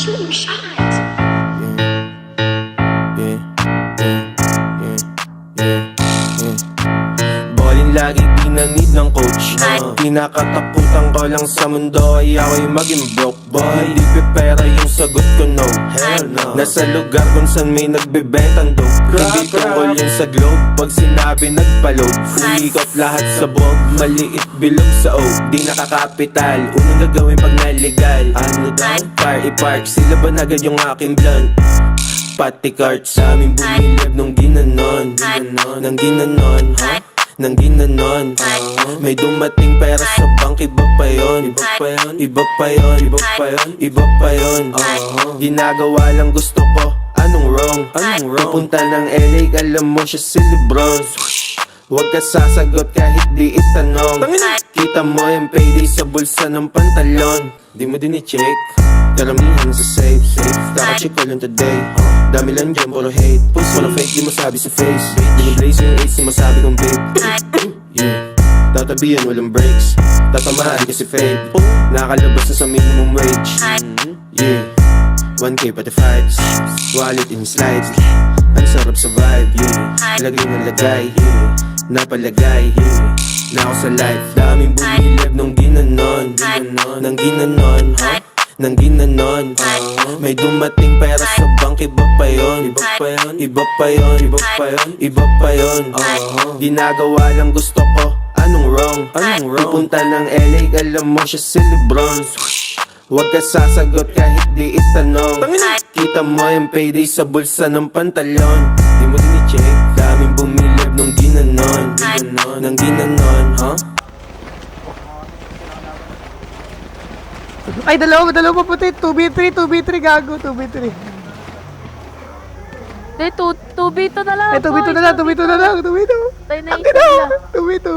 shooting shots. Balling lagi pinanid ng coach. Pinakatakutan ko lang sa mundo ay ako'y maging broke boy. Di pipera yung sagot ko, no, hell no. Nasa lugar kung saan may nagbebentang dope. Hindi tungkol yun sa globe. Pag sinabi nagpa-load, umikot lahat sa bog. Maliit bilog sa oak, di nakakapital. Unang gagawin pag naligal, ano daw? Park, sila ba nagad yung aking blunt? Pati cart sa aming bumilib nung ginanon. Nang ginanon, ha? Nang ginanon, may dumating pera sa bank, iba pa yun. Iba pa yun. Ginagawa lang gusto ko, anong wrong? Pupunta ng LA, alam mo siya si Lebron. Huwag ka sasagot kahit di itanong. Kita mo yung payday sa bulsa ng pantalon. Di mo din i-check, karamihan sa safe. Kaka-check ko lang today. Dami lang dyan, puro hate. Puro fake, di mo sabi sa face. Di mo blaze yung ace, di mo sabi kong babe. Yeah, tatabihan, walang breaks. Tatamahan kasi fade. Nakalabas na sa minimum wage. Yeah, 1K pati fives. Wallet in slides. Ang sarap sa vibe, yeah. Lagay na lagay, yeah. Napalagay, yeah. Na ako sa life. Daming bumilib nung ginanon. Nang ginanon, ha? Nang ginanon, may dumating pera sa bank, iba pa yun. Iba pa yun. Ginagawa lang gusto ko, anong wrong? Pupunta ng LA, alam mo siya si Lebron. Huwag ka sasagot kahit di itanong. Kita mo yung payday sa bulsa ng pantalon. Di mo din i-check, daming bumilib nung ginanon. Nang ginanon, ha? Ay, dalawa pa puti. 2v3 gago. 2v3. Hindi, 2v2 na lang. Ay, 2v2 na lang. Tayo na Ang isa nila. 2v2.